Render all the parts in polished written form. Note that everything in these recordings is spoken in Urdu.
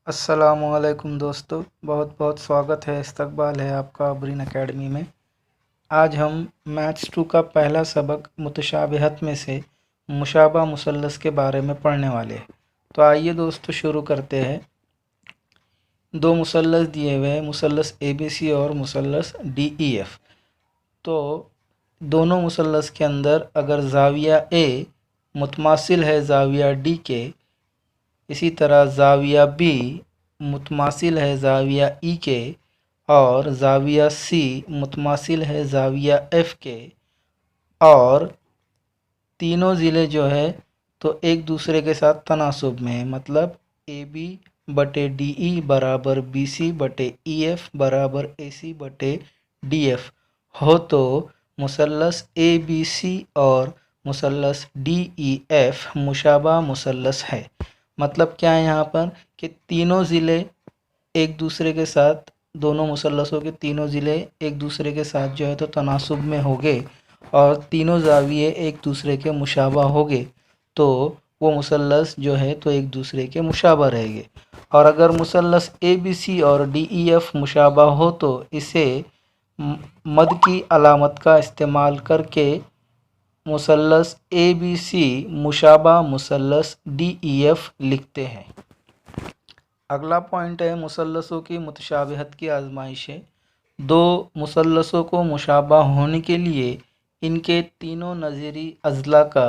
السلام علیکم دوستو، بہت بہت سواگت ہے، استقبال ہے آپ کا برین اکیڈمی میں۔ آج ہم میتھس 2 کا پہلا سبق متشابہت میں سے مشابہ مثلث کے بارے میں پڑھنے والے ہیں۔ تو آئیے دوستو شروع کرتے ہیں۔ دو مثلث دیے ہوئے ہیں، مثلث اے بی سی اور مثلث ڈی ای ایف۔ تو دونوں مثلث کے اندر اگر زاویہ اے متماثل ہے زاویہ ڈی کے، اسی طرح زاویہ بی متماثل ہے زاویہ ای کے، اور زاویہ سی متماثل ہے زاویہ ایف کے، اور تینوں ضلع جو ہے تو ایک دوسرے کے ساتھ تناسب میں ہے، مطلب اے بی بٹے ڈی ای برابر بی سی بٹے ای ایف برابر اے سی بٹے ڈی ایف ہو تو مثلث اے بی سی اور مثلث ڈی ای ایف مشابہ مثلث ہے۔ مطلب کیا ہے یہاں پر کہ تینوں ضلع ایک دوسرے کے ساتھ، دونوں مثلثوں کے تینوں ضلع ایک دوسرے کے ساتھ جو ہے تو تناسب میں ہوگے، اور تینوں زاویے ایک دوسرے کے مشابہ ہوگے، تو وہ مثلث جو ہے تو ایک دوسرے کے مشابہ رہے گے۔ اور اگر مثلث اے بی سی اور ڈی ای ایف مشابہ ہو تو اسے مد کی علامت کا استعمال کر کے مثلث اے بی سی مشابہ مثلث ڈی ای ایف لکھتے ہیں۔ اگلا پوائنٹ ہے مثلثوں کی متشابہت کی آزمائش ہے۔ دو مثلثوں کو مشابہ ہونے کے لیے ان کے تینوں نظیری اضلاع کا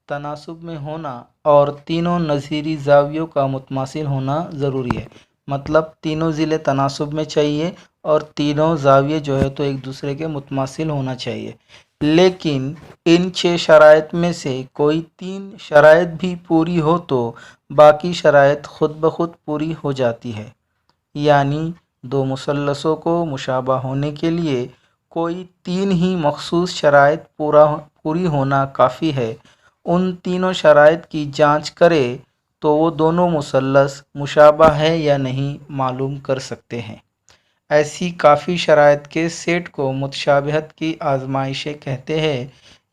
تناسب میں ہونا اور تینوں نظیری زاویوں کا متماثل ہونا ضروری ہے۔ مطلب تینوں ضلع تناسب میں چاہیے اور تینوں زاویے جو ہے تو ایک دوسرے کے متماثل ہونا چاہیے، لیکن ان 6 شرائط میں سے کوئی 3 شرائط بھی پوری ہو تو باقی شرائط خود بخود پوری ہو جاتی ہے۔ یعنی دو مثلثوں کو مشابہ ہونے کے لیے کوئی 3 ہی مخصوص شرائط پوری ہونا کافی ہے۔ ان تینوں شرائط کی جانچ کرے تو وہ دونوں مثلث مشابہ ہے یا نہیں معلوم کر سکتے ہیں۔ ایسی کافی شرائط کے سیٹ کو متشابہت کی آزمائشیں کہتے ہیں،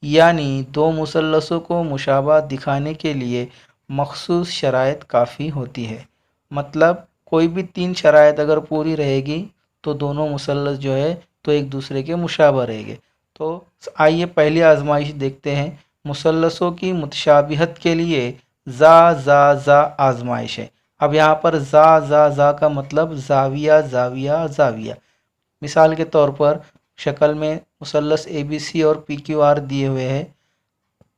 یعنی دو مثلثوں کو مشابہ دکھانے کے لیے مخصوص شرائط کافی ہوتی ہے۔ مطلب کوئی بھی 3 شرائط اگر پوری رہے گی تو دونوں مثلث جو ہے تو ایک دوسرے کے مشابہ رہے گے۔ تو آئیے پہلی آزمائش دیکھتے ہیں۔ مثلثوں کی متشابہت کے لیے زا آزمائش ہے۔ اب یہاں پر زا کا مطلب زاویہ زاویہ زاویہ۔ مثال کے طور پر شکل میں مثلث اے بی سی اور پی کیو آر دیے ہوئے ہیں،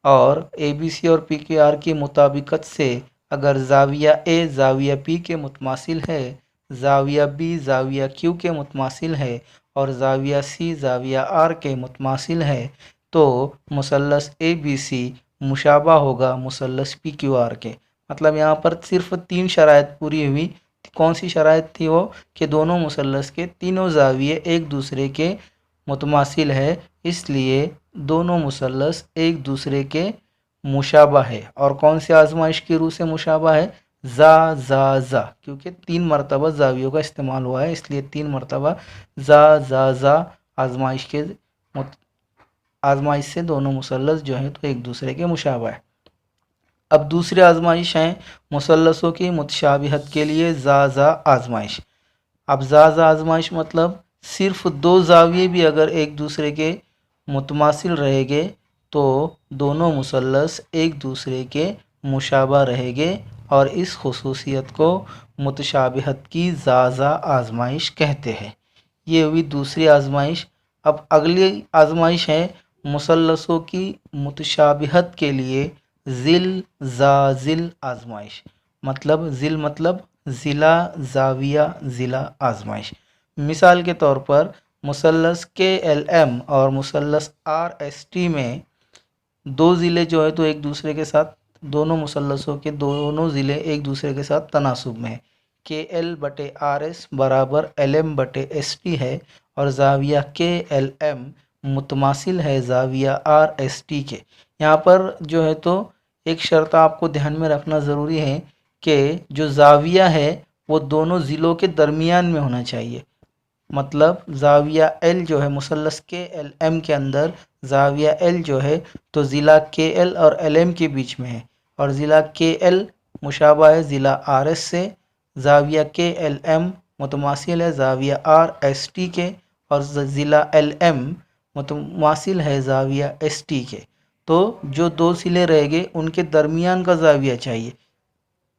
اور اے بی سی اور پی کیو آر کی مطابقت سے اگر زاویہ اے زاویہ پی کے متماثل ہے، زاویہ بی زاویہ کیو کے متماثل ہے، اور زاویہ سی زاویہ آر کے متماثل ہے، تو مثلث اے بی سی مشابہ ہوگا مثلث پی کیو آر کے۔ مطلب یہاں پر صرف 3 شرائط پوری ہوئی۔ کون سی شرائط تھی وہ؟ کہ دونوں مثلث کے تینوں زاویے ایک دوسرے کے متماثل ہے، اس لیے دونوں مثلث ایک دوسرے کے مشابہ ہے۔ اور کون سی آزمائش کی روح سے مشابہ ہے؟ زا، کیونکہ 3 مرتبہ زاویوں کا استعمال ہوا ہے، اس لیے 3 مرتبہ زا آزمائش سے دونوں مثلث جو ہیں تو ایک دوسرے کے مشابہ ہے۔ اب دوسری آزمائش ہے مثلثوں کی متشابہت کے لیے زا آزمائش۔ اب زا آزمائش مطلب صرف 2 زاویے بھی اگر ایک دوسرے کے متماثل رہے گے تو دونوں مثلث ایک دوسرے کے مشابہ رہے گے، اور اس خصوصیت کو متشابہت کی زا آزمائش کہتے ہیں۔ یہ ہوئی دوسری آزمائش۔ اب اگلی آزمائش ہے مثلثوں کی متشابہت کے لیے ضلع آزمائش۔ مطلب ضلع زاویہ ضلع آزمائش۔ مثال کے طور پر مثلث کے ایل ایم اور مثلث آر ایس ٹی میں 2 ضلع جو ہے تو ایک دوسرے کے ساتھ، دونوں مثلثوں کے دونوں ضلع ایک دوسرے کے ساتھ تناسب میں ہے۔ کے ایل بٹے آر ایس برابر ایل ایم بٹے ایس ٹی ہے، اور زاویہ کے ایل ایم متماثل ہے زاویہ آر ایس ٹی کے۔ یہاں پر جو ہے تو ایک شرط آپ کو دھیان میں رکھنا ضروری ہے کہ جو زاویہ ہے وہ دونوں ضلعوں کے درمیان میں ہونا چاہیے۔ مطلب زاویہ ایل جو ہے مثلث کے ایل ایم کے اندر زاویہ ایل جو ہے تو ضلع کے ایل اور ایل ایم کے بیچ میں ہے، اور ضلع کے ایل مشابہ ہے ضلع آر ایس سے، زاویہ کے ایل ایم متماثل ہے زاویہ آر ایس ٹی کے، اور ضلع ایل ایم متماثل ہے زاویہ ایس ٹی کے۔ تو جو دو ضلع رہ گئے ان کے درمیان کا زاویہ چاہیے۔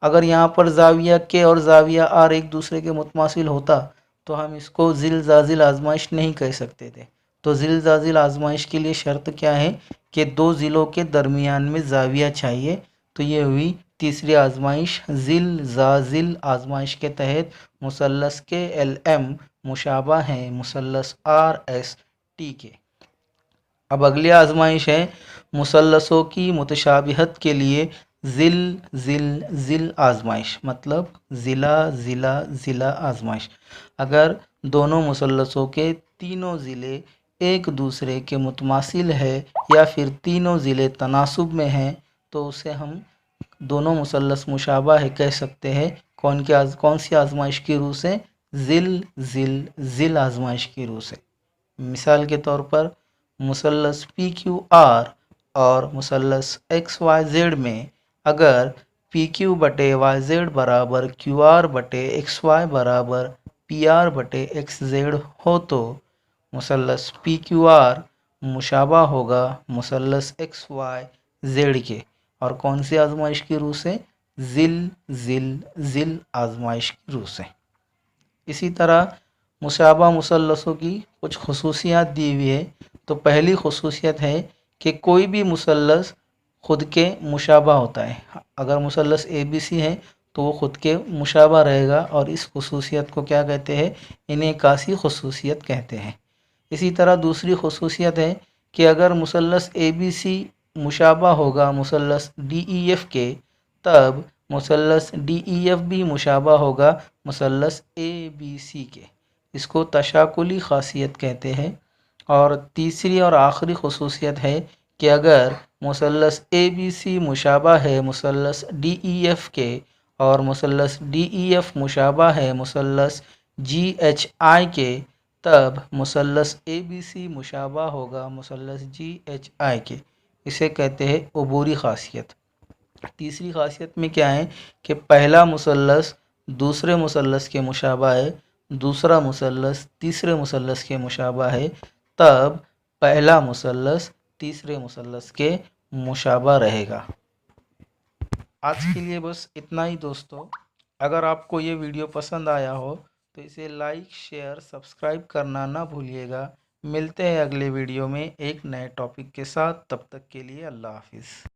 اگر یہاں پر زاویہ کے اور زاویہ آر ایک دوسرے کے متماثل ہوتا تو ہم اس کو ذیل زازل آزمائش نہیں کہہ سکتے تھے۔ تو ذیل زازل آزمائش کے لیے شرط کیا ہے کہ دو ضلعوں کے درمیان میں زاویہ چاہیے۔ تو یہ ہوئی تیسری آزمائش ذیل زازل آزمائش کے تحت مثلث کے ایل ایم مشابہ ہیں مثلث آر ایس ٹی کے۔ اب اگلی آزمائش ہے مثلثوں کی متشابہت کے لیے ذیل ذیل ذیل آزمائش، مطلب ضلع ضلع ضلع آزمائش۔ اگر دونوں مثلثوں کے تینوں ضلع ایک دوسرے کے متماثل ہے یا پھر تینوں ضلع تناسب میں ہیں تو اسے ہم دونوں مثلث مشابہ ہے کہہ سکتے ہیں۔ کون سی آزمائش کی روح سے؟ ذیل ذیل ذیل آزمائش کی روح سے۔ مثال کے طور پر مثلث پی کیو آر اور مثلث ایکس وائی زیڈ میں اگر پی کیو بٹے وائی زیڈ برابر کیو آر بٹے ایکس وائی برابر پی آر بٹے ایکس زیڈ ہو تو مثلث پی کیو آر مشابہ ہوگا مثلث ایکس وائی زیڈ کے، اور کون سی آزمائش کی روح سے؟ ذیل ذیل ذیل آزمائش کی روح سے۔ اسی طرح مشابہ مثلثوں کی کچھ خصوصیات دی ہوئی ہے۔ تو پہلی خصوصیت ہے کہ کوئی بھی مثلث خود کے مشابہ ہوتا ہے۔ اگر مثلث اے بی سی ہے تو وہ خود کے مشابہ رہے گا، اور اس خصوصیت کو کیا کہتے ہیں؟ انعکاسی خصوصیت کہتے ہیں۔ اسی طرح دوسری خصوصیت ہے کہ اگر مثلث اے بی سی مشابہ ہوگا مثلث ڈی ای ایف کے، تب مثلث ڈی ای ایف بھی مشابہ ہوگا مثلث اے بی سی کے۔ اس کو تشاکلی خاصیت کہتے ہیں۔ اور تیسری اور آخری خصوصیت ہے کہ اگر مثلث اے بی سی مشابہ ہے مثلث ڈی ای ایف کے اور مثلث ڈی ای ایف مشابہ ہے مثلث جی ایچ آئی کے، تب مثلث اے بی سی مشابہ ہوگا مثلث جی ایچ آئی کے۔ اسے کہتے ہیں عبوری خاصیت۔ تیسری خاصیت میں کیا ہے کہ پہلا مثلث دوسرے مثلث کے مشابہ ہے، دوسرا مثلث تیسرے مثلث کے مشابہ ہے، تب پہلا مثلث تیسرے مثلث کے مشابہ رہے گا۔ آج کے لیے بس اتنا ہی دوستو۔ اگر آپ کو یہ ویڈیو پسند آیا ہو تو اسے لائک شیئر سبسکرائب کرنا نہ بھولیے گا۔ ملتے ہیں اگلے ویڈیو میں ایک نئے ٹاپک کے ساتھ، تب تک کے لیے اللہ حافظ۔